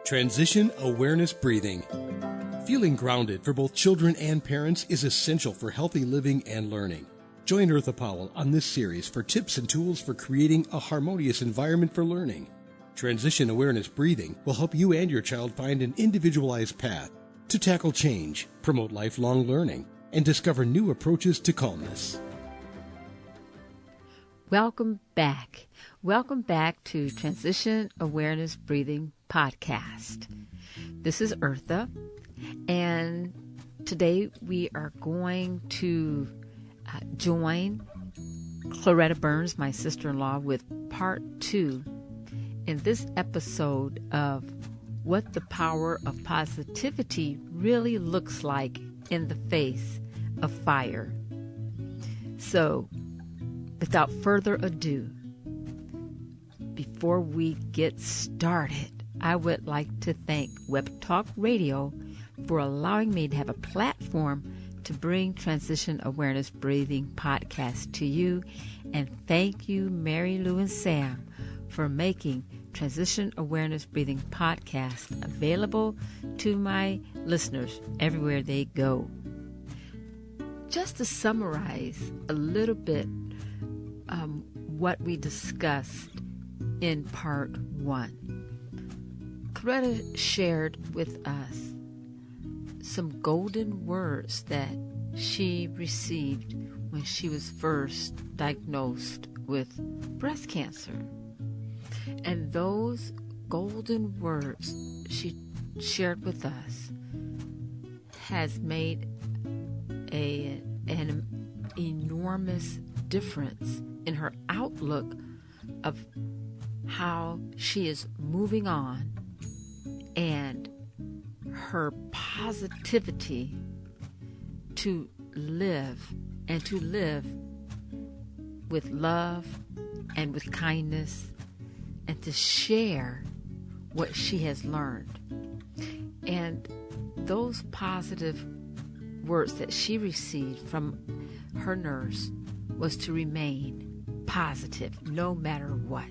Transition awareness breathing. Feeling grounded for both children and parents is essential for healthy living and learning. Join Eartha Powell on this series for tips and tools for creating a harmonious environment for learning. Transition awareness breathing will help you and your child find an individualized path to tackle change, promote lifelong learning, and discover new approaches to calmness. Welcome back. Welcome back to Transition Awareness Breathing Podcast. This is Eartha, and today we are going to join Claretta Burns, my sister-in-law, with part 2 in this episode of what the power of positivity really looks like in the face of fire. So, without further ado, before we get started, I would like to thank Web Talk Radio for allowing me to have a platform to bring Transition Awareness Breathing Podcast to you. And thank you, Mary Lou and Sam, for making Transition Awareness Breathing Podcast available to my listeners everywhere they go. Just to summarize a little bit what we discussed in part 1. Claretta shared with us some golden words that she received when she was first diagnosed with breast cancer. And those golden words she shared with us has made an enormous difference in her outlook of how she is moving on and her positivity to live and to live with love and with kindness and to share what she has learned. And those positive words that she received from her nurse was to remain positive no matter what.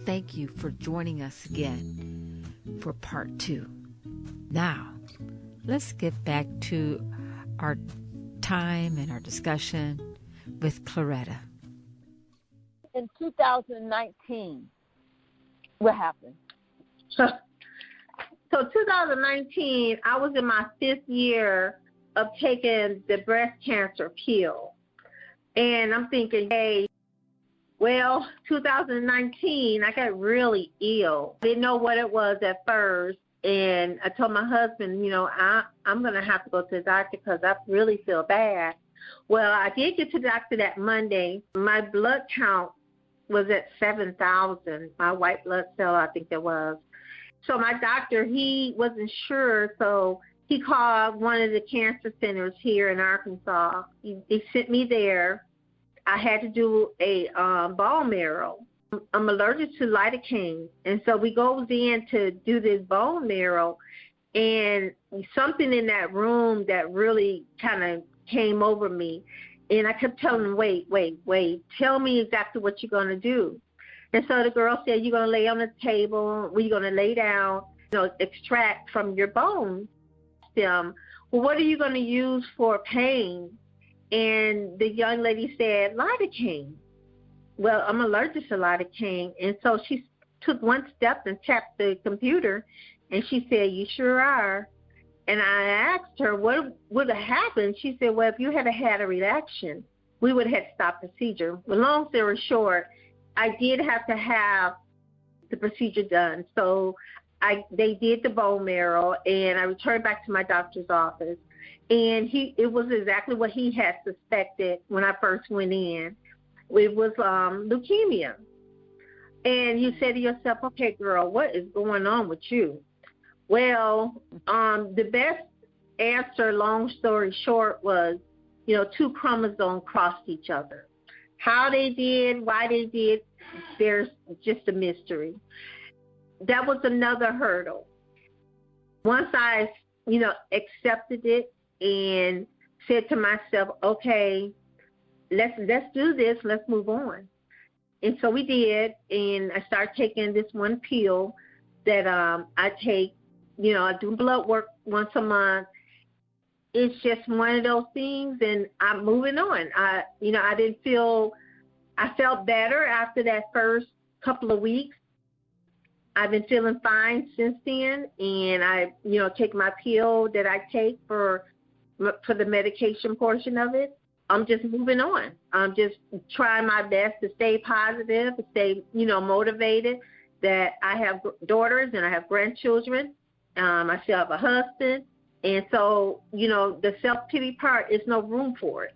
Thank you for joining us again for part 2. Now, let's get back to our time and our discussion with Claretta. In 2019, what happened? So 2019, I was in my 5th year of taking the breast cancer pill. And I'm thinking, hey, well, 2019, I got really ill. Didn't know what it was at first. And I told my husband, I'm going to have to go to the doctor because I really feel bad. Well, I did get to the doctor that Monday. My blood count was at 7,000, my white blood cell, I think it was. So my doctor, he wasn't sure, so he called one of the cancer centers here in Arkansas. He sent me there. I had to do a bone marrow. I'm allergic to lidocaine, and so we goes in to do this bone marrow, and something in that room that really kind of came over me, and I kept telling him, wait, tell me exactly what you're going to do. And so the girl said, you're going to lay on the table, we're going to lay down, extract from your bone stem. Well, what are you going to use for pain? And the young lady said, lidocaine. Well, I'm allergic to lidocaine. And so she took one step and tapped the computer, and she said, you sure are. And I asked her, what would have happened? She said, well, if you had a reaction, we would have stopped the procedure. Well, long story short, I did have to have the procedure done. So they did the bone marrow, and I returned back to my doctor's office. And it was exactly what he had suspected when I first went in. It was leukemia. And you say to yourself, okay, girl, what is going on with you? Well, the best answer, long story short, was, 2 chromosomes crossed each other. How they did, why they did, there's just a mystery. That was another hurdle. Once I, accepted it and said to myself, okay, let's do this, let's move on. And so we did, and I started taking this one pill that I take. I do blood work once a month. It's just one of those things, and I'm moving on. I felt better after that first couple of weeks. I've been feeling fine since then, and I, take my pill that I take for the medication portion of it. I'm just moving on. I'm just trying my best to stay positive, to stay, motivated, that I have daughters and I have grandchildren. I still have a husband. And so, the self-pity part is no room for it.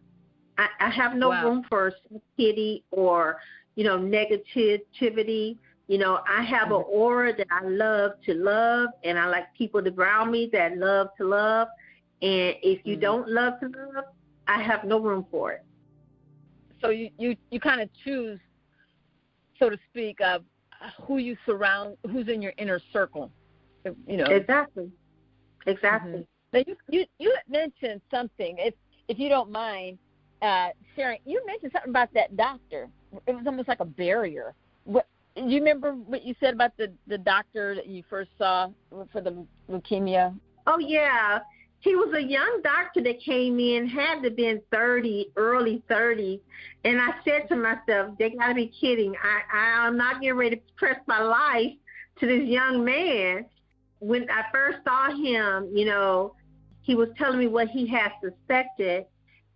I have no room for self-pity or, negativity. I have an aura that I love to love, and I like people around me that love to love. And if you don't love to love, I have no room for it. So you kind of choose, so to speak, of who you surround, who's in your inner circle. Exactly. Mm-hmm. Now you mentioned something, if you don't mind sharing. You mentioned something about that doctor. It was almost like a barrier. Do you remember what you said about the doctor that you first saw for the leukemia? Oh, yeah. He was a young doctor that came in, had to been 30, early 30s. And I said to myself, they got to be kidding. I'm not getting ready to press my life to this young man. When I first saw him, he was telling me what he had suspected,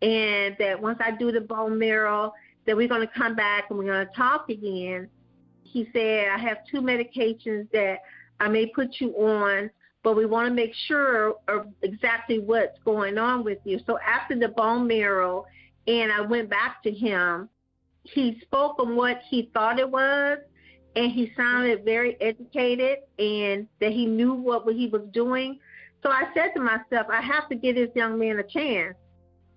and that once I do the bone marrow, that we're going to come back and we're going to talk again. He said, I have 2 medications that I may put you on, but we want to make sure of exactly what's going on with you. So after the bone marrow, and I went back to him, he spoke on what he thought it was, and he sounded very educated and that he knew what he was doing. So I said to myself, I have to give this young man a chance.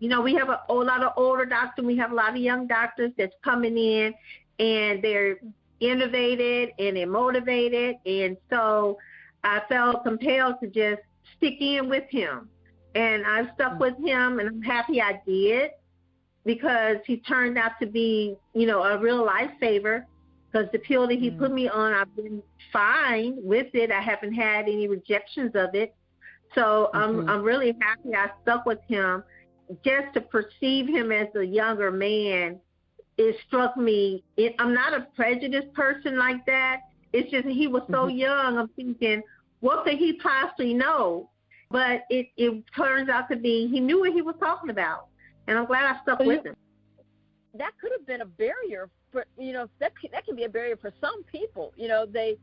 We have a lot of older doctors. We have a lot of young doctors that's coming in, and they're innovative and they're motivated. And so I felt compelled to just stick in with him. And I stuck with him, and I'm happy I did, because he turned out to be, a real lifesaver, because the pill that he put me on, I've been fine with it. I haven't had any rejections of it. So I'm really happy I stuck with him. Just to perceive him as a younger man, it struck me. I'm not a prejudiced person like that. It's just he was so young. I'm thinking, what could he possibly know? But it turns out to be he knew what he was talking about, and I'm glad I stuck with him. That could have been a barrier for that can be a barrier for some people. They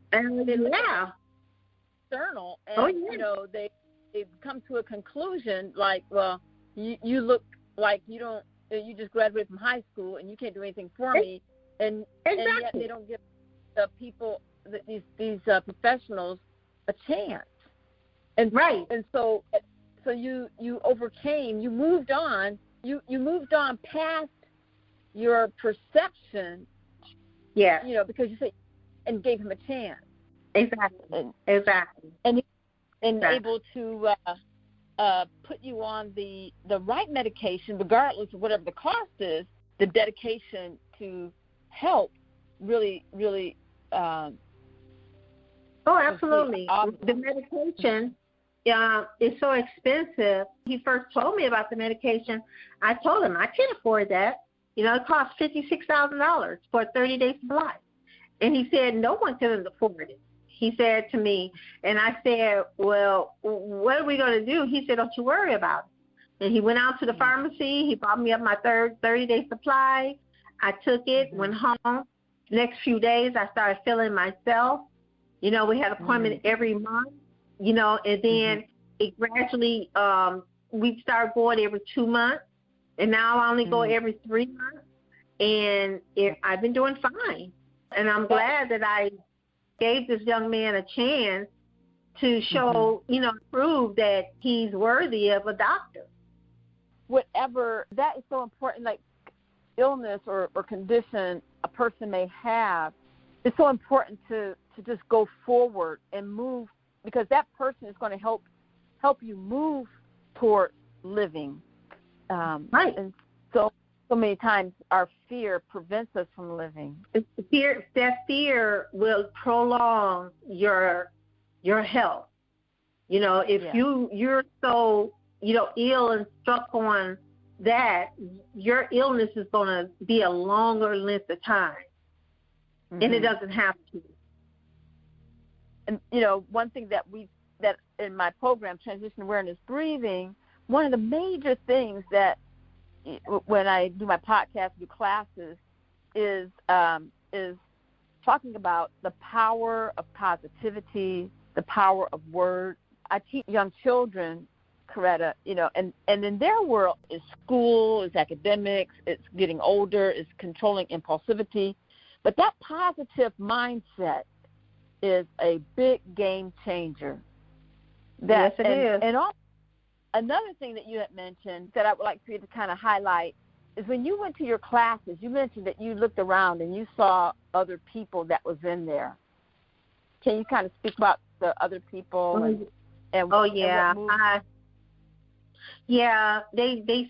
external, and they come to a conclusion like, well, you look like you just graduated from high school and you can't do anything for me, and yet they don't give the people, these professionals, a chance. And and so you overcame, you moved on, you moved on past your perception. Yeah. Because you said, and gave him a chance. Exactly. And able to put you on the right medication, regardless of whatever the cost is. The dedication to help really, really. Absolutely. The medication is so expensive. He first told me about the medication. I told him I can't afford that. It costs $56,000 for a 30-day supply. And he said no one can afford it. He said to me, and I said, well, what are we going to do? He said, don't you worry about it. And he went out to the pharmacy. He bought me up my 30-day supply. I took it, went home. Next few days, I started feeling myself. We had an appointment every month, and then it gradually, we started going every 2 months. And now I only go every 3 months. And I've been doing fine. And I'm glad that I gave this young man a chance to show, prove that he's worthy of a doctor. Whatever, that is so important, like illness or condition a person may have, it's so important to just go forward and move, because that person is going to help you move toward living. And so many times our fear prevents us from living. That fear will prolong your your health. You know, if you're so, you know, ill and stuck on that, your illness is going to be a longer length of time. And it doesn't have to. And, you know, one thing that in my program, Transition Awareness Breathing, one of the major things that when I do my podcast, do classes, is talking about the power of positivity, the power of words. I teach young children, Claretta, you know, and in their world is school, is academics, it's getting older, it's controlling impulsivity. But that positive mindset is a big game changer. Yes, it is. And also, another thing that you had mentioned that I would like for you to kind of highlight is when you went to your classes, you mentioned that you looked around and you saw other people that was in there. Can you kind of speak about the other people? They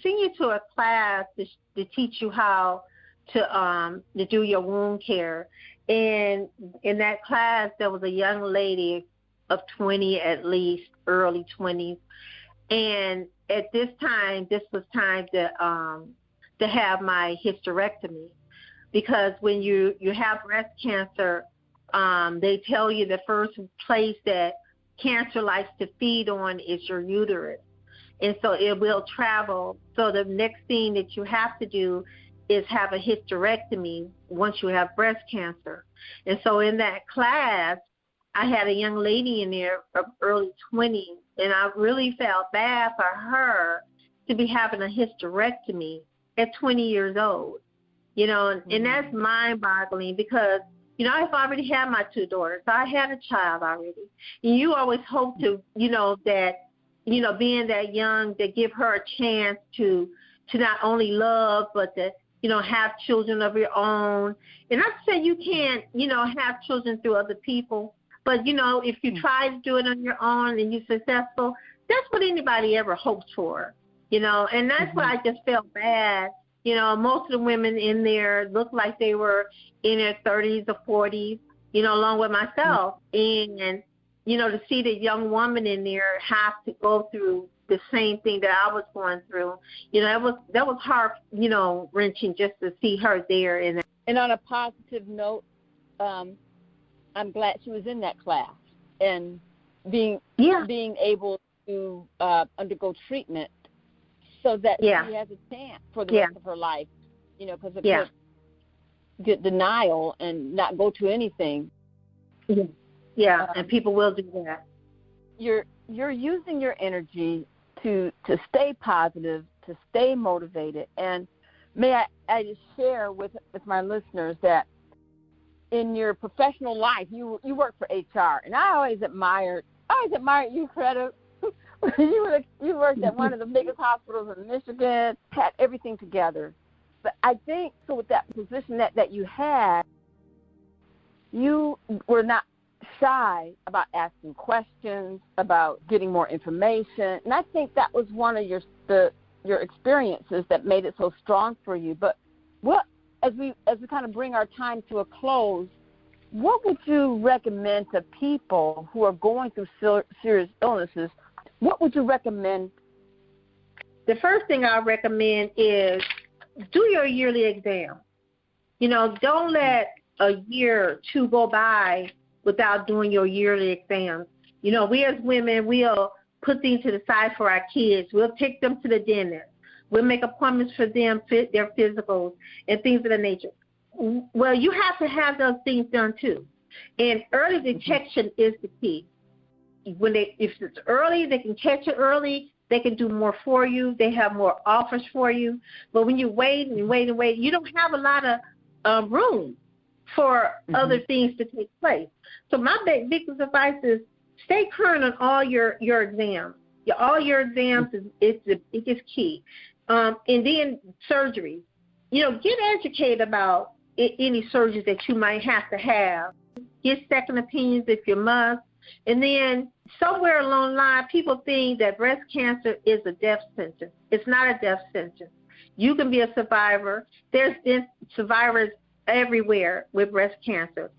send you to a class to teach you how to do your wound care. And in that class, there was a young lady of 20 at least, early 20s. And at this was time to have my hysterectomy, because when you have breast cancer, they tell you the first place that cancer likes to feed on is your uterus. And so it will travel. So the next thing that you have to do is have a hysterectomy once you have breast cancer. And so in that class, I had a young lady in there of early 20s, and I really felt bad for her to be having a hysterectomy at 20 years old. You know, and that's mind-boggling because, you know, I've already had my 2 daughters. I had a child already. And you always hope to, you know, that, you know, being that young, to give her a chance to not only love, but to, you know, have children of your own. And not to say you can't, you know, have children through other people, but, you know, if you try to do it on your own and you're successful, that's what anybody ever hopes for, you know. And that's why I just felt bad. You know, most of the women in there looked like they were in their 30s or 40s, you know, along with myself. And, you know, to see the young woman in there have to go through the same thing that I was going through, you know, that was heart, you know, wrenching just to see her there. And on a positive note, I'm glad she was in that class and being able to undergo treatment so that she has a chance for the rest of her life, you know, because it could get denial and not go to anything. And people will do that. You're using your energy to stay positive, to stay motivated. And may I just share with my listeners that in your professional life, you work for HR, and I always admired you, Claretta. You worked at one of the biggest hospitals in Michigan, had everything together. But I think so with that position that you had, you were not shy about asking questions, about getting more information, and I think that was one of your experiences that made it so strong for you. But as we kind of bring our time to a close, what would you recommend to people who are going through serious illnesses? What would you recommend? The first thing I recommend is do your yearly exam. You know, don't let a year or 2 go by without doing your yearly exams. You know, we as women, we'll put things to the side for our kids. We'll take them to the dentist. We'll make appointments for them, fit their physicals, and things of that nature. Well, you have to have those things done too. And early detection is the key. If it's early, they can catch it early. They can do more for you. They have more offers for you. But when you wait, you don't have a lot of room for other things to take place. So my biggest advice is stay current on all your exams. All your exams is the biggest key. And then surgery. You know, get educated about any surgeries that you might have to have. Get second opinions if you must. And then somewhere along the line, people think that breast cancer is a death sentence. It's not a death sentence. You can be a survivor. There's survivors everywhere with breast cancer.